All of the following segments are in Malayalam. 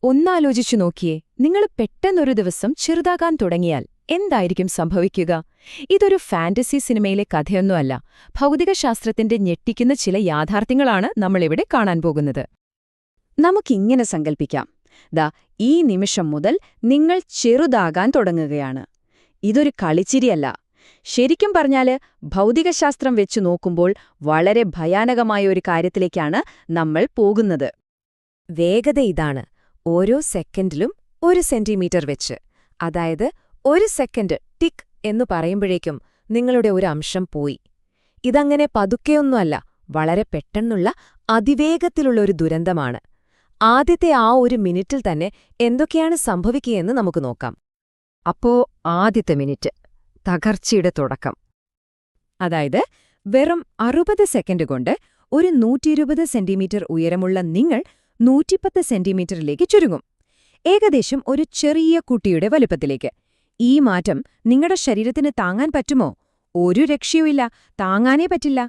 ഒന്നാലോചിച്ചു നോക്കിയേ, നിങ്ങൾ പെട്ടെന്നൊരു ദിവസം ചെറുതാകാൻ തുടങ്ങിയാൽ എന്തായിരിക്കും സംഭവിക്കുക? ഇതൊരു ഫാന്റസി സിനിമയിലെ കഥയൊന്നുമല്ല. ഭൗതികശാസ്ത്രത്തിന്റെ ഞെട്ടിക്കുന്ന ചില യാഥാർത്ഥ്യങ്ങളാണ് നമ്മളിവിടെ കാണാൻ പോകുന്നത്. നമുക്കിങ്ങനെ സങ്കൽപ്പിക്കാം, ഈ നിമിഷം മുതൽ നിങ്ങൾ ചെറുതാകാൻ തുടങ്ങുകയാണ്. ഇതൊരു കളിച്ചിരിയല്ല. ശരിക്കും പറഞ്ഞാല് ഭൗതികശാസ്ത്രം വെച്ചു നോക്കുമ്പോൾ വളരെ ഭയാനകമായ ഒരു കാര്യത്തിലേക്കാണ് നമ്മൾ പോകുന്നത്. വേഗത ഇതാണ്: ഓരോ സെക്കൻഡിലും 1 സെന്റിമീറ്റർ വെച്ച്. അതായത് 1 സെക്കൻഡ് ടിക് എന്നു പറയുമ്പോഴേക്കും നിങ്ങളുടെ ഒരു അംശം പോയി. ഇതങ്ങനെ പതുക്കെയൊന്നുമല്ല, വളരെ പെട്ടെന്നുള്ള അതിവേഗത്തിലുള്ള ഒരു ദുരന്തമാണ്. ആദ്യത്തെ ആ 1 മിനിറ്റിൽ തന്നെ എന്തൊക്കെയാണ് സംഭവിക്കുകയെന്ന് നമുക്ക് നോക്കാം. അപ്പോ ആദ്യത്തെ മിനിറ്റ്, തകർച്ചയുടെ തുടക്കം. അതായത് വെറും 60 സെക്കൻഡ് കൊണ്ട് ഒരു 120 സെന്റിമീറ്റർ ഉയരമുള്ള നിങ്ങൾ 110 സെന്റിമീറ്ററിലേക്ക് ചുരുങ്ങും. ഏകദേശം ഒരു ചെറിയ കുട്ടിയുടെ വലുപ്പത്തിലേക്ക്. ഈ മാറ്റം നിങ്ങളുടെ ശരീരത്തിന് താങ്ങാൻ പറ്റുമോ? ഒരു രക്ഷയുമില്ല, താങ്ങാനേ പറ്റില്ല.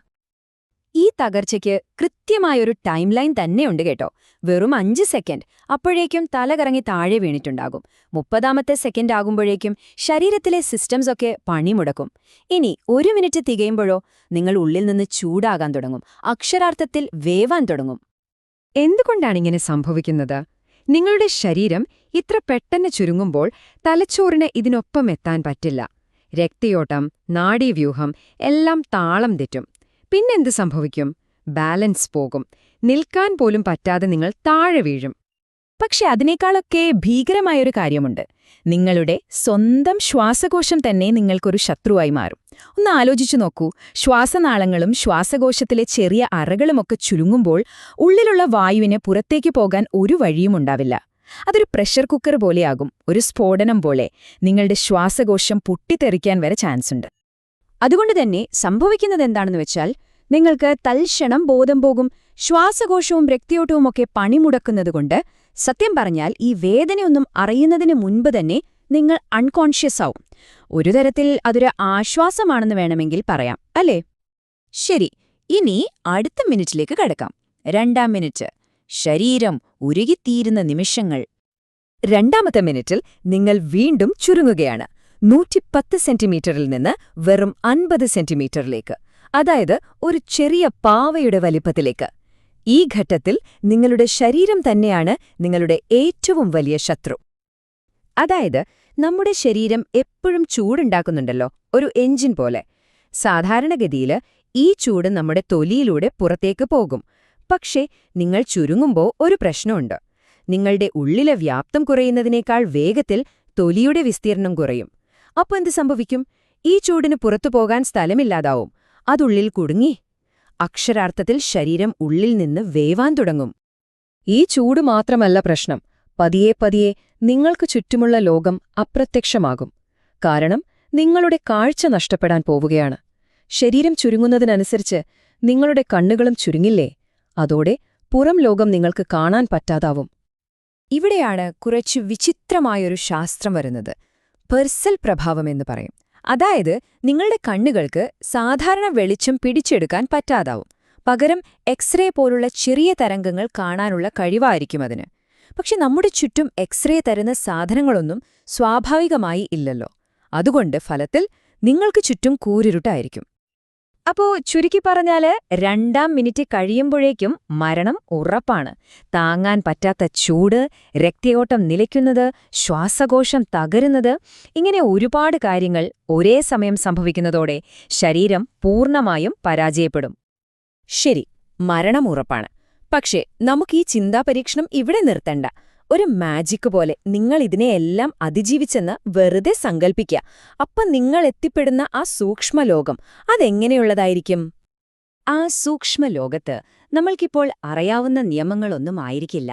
ഈ തകർച്ചയ്ക്ക് കൃത്യമായൊരു ടൈം ലൈൻ തന്നെയുണ്ട് കേട്ടോ. വെറും 5 സെക്കൻഡ്, അപ്പോഴേക്കും തലകറങ്ങി താഴെ വീണിട്ടുണ്ടാകും. 30ാമത്തെ സെക്കൻഡ് ആകുമ്പോഴേക്കും ശരീരത്തിലെ സിസ്റ്റംസൊക്കെ പണിമുടക്കും. ഇനി 1 മിനിറ്റ് തികയുമ്പോഴോ നിങ്ങൾ ഉള്ളിൽ നിന്ന് ചൂടാകാൻ തുടങ്ങും, അക്ഷരാർത്ഥത്തിൽ വേവാൻ തുടങ്ങും. എന്തുകൊണ്ടാണിങ്ങനെ സംഭവിക്കുന്നത്? നിങ്ങളുടെ ശരീരം ഇത്ര പെട്ടെന്ന് ചുരുങ്ങുമ്പോൾ തലച്ചോറിന് ഇതിനൊപ്പം എത്താൻ പറ്റില്ല. രക്തയോട്ടം, നാഡീവ്യൂഹം എല്ലാം താളം തെറ്റും. പിന്നെന്ത് സംഭവിക്കും? ബാലൻസ് പോകും. നിൽക്കാൻ പോലും പറ്റാതെ നിങ്ങൾ താഴെ വീഴും. പക്ഷെ അതിനേക്കാളൊക്കെ ഭീകരമായൊരു കാര്യമുണ്ട്. നിങ്ങളുടെ സ്വന്തം ശ്വാസകോശം തന്നെ നിങ്ങൾക്കൊരു ശത്രുവായി മാറും. ഒന്ന് ആലോചിച്ചു നോക്കൂ. ശ്വാസനാളങ്ങളും ശ്വാസകോശത്തിലെ ചെറിയ അറകളുമൊക്കെ ചുരുങ്ങുമ്പോൾ ഉള്ളിലുള്ള വായുവിന് പുറത്തേക്ക് പോകാൻ ഒരു വഴിയുമുണ്ടാവില്ല. അതൊരു പ്രഷർ കുക്കർ പോലെയാകും, ഒരു സ്ഫോടനം പോലെ. നിങ്ങളുടെ ശ്വാസകോശം പൊട്ടിത്തെറിക്കാൻ വരെ ചാൻസുണ്ട്. അതുകൊണ്ട് തന്നെ സംഭവിക്കുന്നതെന്താണെന്ന് വെച്ചാൽ, നിങ്ങൾക്ക് തൽക്ഷണം ബോധം പോകും. ശ്വാസകോശവും രക്തയോട്ടവുമൊക്കെ പണിമുടക്കുന്നതുകൊണ്ട് സത്യം പറഞ്ഞാൽ ഈ വേദനയൊന്നും അറിയുന്നതിന് മുൻപ് തന്നെ നിങ്ങൾ അൺകോൺഷ്യസ് ആവും. ഒരു തരത്തിൽ അതൊരു ആശ്വാസമാണെന്ന് വേണമെങ്കിൽ പറയാം, അല്ലേ? ശരി, ഇനി അടുത്ത മിനിറ്റിലേക്ക് കടക്കാം. 2ാം മിനിറ്റ്, ശരീരം ഉരുകിത്തീരുന്ന നിമിഷങ്ങൾ. 2ാമത്തെ മിനിറ്റിൽ നിങ്ങൾ വീണ്ടും ചുരുങ്ങുകയാണ്. 110 സെന്റിമീറ്ററിൽ നിന്ന് വെറും 50 സെന്റിമീറ്ററിലേക്ക്. അതായത് ഒരു ചെറിയ പാവയുടെ വലിപ്പത്തിലേക്ക്. ഈ ഘട്ടത്തിൽ നിങ്ങളുടെ ശരീരം തന്നെയാണ് നിങ്ങളുടെ ഏറ്റവും വലിയ ശത്രു. അതായത് നമ്മുടെ ശരീരം എപ്പോഴും ചൂടുണ്ടാക്കുന്നുണ്ടല്ലോ, ഒരു എഞ്ചിൻ പോലെ. സാധാരണഗതിയിൽ ഈ ചൂട് നമ്മുടെ തൊലിയിലൂടെ പുറത്തേക്ക് പോകും. പക്ഷേ നിങ്ങൾ ചുരുങ്ങുമ്പോൾ ഒരു പ്രശ്നമുണ്ട്. നിങ്ങളുടെ ഉള്ളിലെ വ്യാപ്തം കുറയുന്നതിനേക്കാൾ വേഗത്തിൽ തൊലിയുടെ വിസ്തീർണം കുറയും. അപ്പോൾ എന്ത് സംഭവിക്കും? ഈ ചൂടിന് പുറത്തു പോകാൻ സ്ഥലമില്ലാതാവും. അതുള്ളിൽ കുടുങ്ങി. അക്ഷരാർത്ഥത്തിൽ ശരീരം ഉള്ളിൽ നിന്ന് വേവാൻ തുടങ്ങും. ഈ ചൂട് മാത്രമല്ല പ്രശ്നം. പതിയെ പതിയെ നിങ്ങൾക്ക് ചുറ്റുമുള്ള ലോകം അപ്രത്യക്ഷമാകും. കാരണം നിങ്ങളുടെ കാഴ്ച നഷ്ടപ്പെടാൻ പോവുകയാണ്. ശരീരം ചുരുങ്ങുന്നതിനനുസരിച്ച് നിങ്ങളുടെ കണ്ണുകളും ചുരുങ്ങില്ലേ? അതോടെ പുറം ലോകം നിങ്ങൾക്ക് കാണാൻ പറ്റാതാവും. ഇവിടെയാണ് കുറച്ച് വിചിത്രമായൊരു ശാസ്ത്രം വരുന്നത്. പെർസൽ പ്രഭാവമെന്ന് പറയും. അതായത് നിങ്ങളുടെ കണ്ണുകൾക്ക് സാധാരണ വെളിച്ചം പിടിച്ചെടുക്കാൻ പറ്റാതാവും. പകരം എക്സ്റേ പോലുള്ള ചെറിയ തരംഗങ്ങൾ കാണാനുള്ള കഴിവായിരിക്കും അതിന്. പക്ഷെ നമ്മുടെ ചുറ്റും എക്സ്റേ തരുന്ന സാധനങ്ങളൊന്നും സ്വാഭാവികമായി ഇല്ലല്ലോ. അതുകൊണ്ട് ഫലത്തിൽ നിങ്ങൾക്ക് ചുറ്റും കൂരിരുട്ടായിരിക്കും. അപ്പോ ചുരുക്കി പറഞ്ഞാല് 2ാം മിനിറ്റ് കഴിയുമ്പോഴേക്കും മരണം ഉറപ്പാണ്. താങ്ങാൻ പറ്റാത്ത ചൂട്, രക്തയോട്ടം നിലയ്ക്കുന്നത്, ശ്വാസകോശം തകരുന്നത്, ഇങ്ങനെ ഒരുപാട് കാര്യങ്ങൾ ഒരേ സമയം സംഭവിക്കുന്നതോടെ ശരീരം പൂർണ്ണമായും പരാജയപ്പെടും. ശരി, മരണം ഉറപ്പാണ്. പക്ഷേ നമുക്കീ ചിന്താപരീക്ഷണം ഇവിടെ നിർത്തണ്ട. ഒരു മാജിക് പോലെ നിങ്ങൾ ഇതിനെയെല്ലാം അതിജീവിച്ചെന്ന് വെറുതെ സങ്കൽപ്പിക്കുക. അപ്പം നിങ്ങൾ എത്തിപ്പെടുന്ന ആ സൂക്ഷ്മലോകം അതെങ്ങനെയുള്ളതായിരിക്കും? ആ സൂക്ഷ്മലോകത്ത് നമ്മൾക്കിപ്പോൾ അറിയാവുന്ന നിയമങ്ങളൊന്നും ആയിരിക്കില്ല.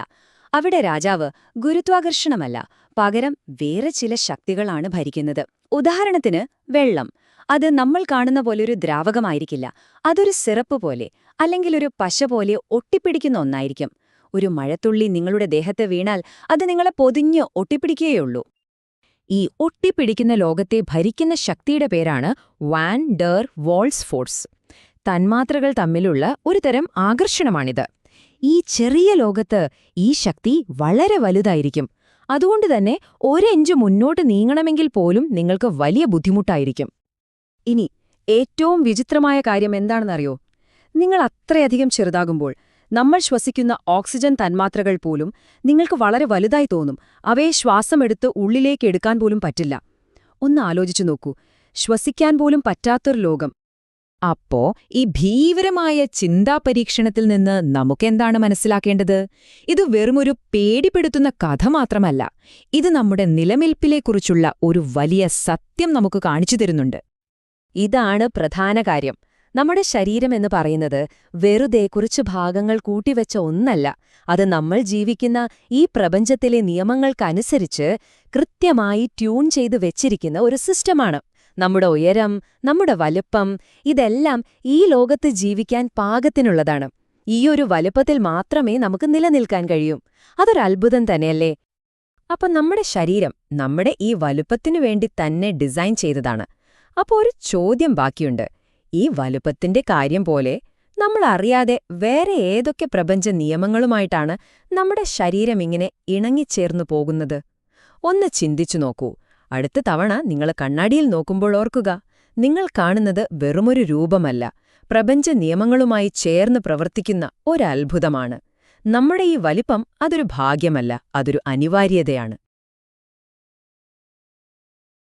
അവിടെ രാജാവ് ഗുരുത്വാകർഷണമല്ല, പകരം വേറെ ചില ശക്തികളാണ് ഭരിക്കുന്നത്. ഉദാഹരണത്തിന് വെള്ളം. അത് നമ്മൾ കാണുന്ന പോലൊരു ദ്രാവകമായിരിക്കില്ല. അതൊരു സിറപ്പ് പോലെ, അല്ലെങ്കിൽ ഒരു പശ പോലെ ഒട്ടിപ്പിടിക്കുന്ന ഒന്നായിരിക്കും. ഒരു മഴത്തുള്ളി നിങ്ങളുടെ ദേഹത്ത് വീണാൽ അത് നിങ്ങളെ പൊതിഞ്ഞ് ഒട്ടിപ്പിടിക്കുകയുള്ളൂ. ഈ ഒട്ടിപ്പിടിക്കുന്ന ലോകത്തെ ഭരിക്കുന്ന ശക്തിയുടെ പേരാണ് വാൻ ഡെർ വാൾസ് ഫോഴ്സ്. തന്മാത്രകൾ തമ്മിലുള്ള ഒരു തരം ആകർഷണമാണിത്. ഈ ചെറിയ ലോകത്ത് ഈ ശക്തി വളരെ വലുതായിരിക്കും. അതുകൊണ്ട് തന്നെ ഒരിഞ്ച് മുന്നോട്ട് നീങ്ങണമെങ്കിൽ പോലും നിങ്ങൾക്ക് വലിയ ബുദ്ധിമുട്ടായിരിക്കും. ഇനി ഏറ്റവും വിചിത്രമായ കാര്യം എന്താണെന്നറിയോ? നിങ്ങൾ അത്രയധികം ചെറുതാകുമ്പോൾ നമ്മൾ ശ്വസിക്കുന്ന ഓക്സിജൻ തന്മാത്രകൾ പോലും നിങ്ങൾക്ക് വളരെ വലുതായി തോന്നും. അവയെ ശ്വാസമെടുത്ത് ഉള്ളിലേക്ക് എടുക്കാൻ പോലും പറ്റില്ല. ഒന്ന് ആലോചിച്ചു നോക്കൂ, ശ്വസിക്കാൻ പോലും പറ്റാത്തൊരു ലോകം. അപ്പോ ഈ ഭീകരമായ ചിന്താപരീക്ഷണത്തിൽ നിന്ന് നമുക്കെന്താണ് മനസ്സിലാക്കേണ്ടത്? ഇത് വെറുമൊരു പേടിപ്പെടുത്തുന്ന കഥ മാത്രമല്ല, ഇത് നമ്മുടെ നിലനിൽപ്പിനെക്കുറിച്ചുള്ള ഒരു വലിയ സത്യം നമുക്ക് കാണിച്ചു തരുന്നുണ്ട്. ഇതാണ് പ്രധാന കാര്യം. നമ്മുടെ ശരീരം എന്ന് പറയുന്നത് വെറുതെ കുറച്ച് ഭാഗങ്ങൾ കൂട്ടിവെച്ച ഒന്നല്ല. അത് നമ്മൾ ജീവിക്കുന്ന ഈ പ്രപഞ്ചത്തിലെ നിയമങ്ങൾക്കനുസരിച്ച് കൃത്യമായി ട്യൂൺ ചെയ്തു വെച്ചിരിക്കുന്ന ഒരു സിസ്റ്റമാണ്. നമ്മുടെ ഉയരം, നമ്മുടെ വലുപ്പം, ഇതെല്ലാം ഈ ലോകത്ത് ജീവിക്കാൻ പാകത്തിനുള്ളതാണ്. ഈയൊരു വലുപ്പത്തിൽ മാത്രമേ നമുക്ക് നിലനിൽക്കാൻ കഴിയൂ. അതൊരത്ഭുതം തന്നെയല്ലേ? അപ്പം നമ്മുടെ ശരീരം നമ്മുടെ ഈ വലുപ്പത്തിനു വേണ്ടി തന്നെ ഡിസൈൻ ചെയ്തതാണ്. അപ്പോൾ ഒരു ചോദ്യം ബാക്കിയുണ്ട്. ഈ വലുപ്പത്തിന്റെ കാര്യം പോലെ നമ്മൾ അറിയാതെ വേറെ ഏതൊക്കെ പ്രപഞ്ച നിയമങ്ങളുമായിട്ടാണ് നമ്മുടെ ശരീരം ഇങ്ങനെ ഇണങ്ങിച്ചേർന്നു പോകുന്നത്? ഒന്ന് ചിന്തിച്ചു നോക്കൂ. അടുത്ത തവണ നിങ്ങൾ കണ്ണാടിയിൽ നോക്കുമ്പോൾ ഓർക്കുക, നിങ്ങൾ കാണുന്നത് വെറുമൊരു രൂപമല്ല, പ്രപഞ്ച നിയമങ്ങളുമായി ചേർന്ന് പ്രവർത്തിക്കുന്ന ഒരത്ഭുതമാണ്. നമ്മുടെ ഈ വലിപ്പം അതൊരു ഭാഗ്യമല്ല, അതൊരു അനിവാര്യതയാണ്.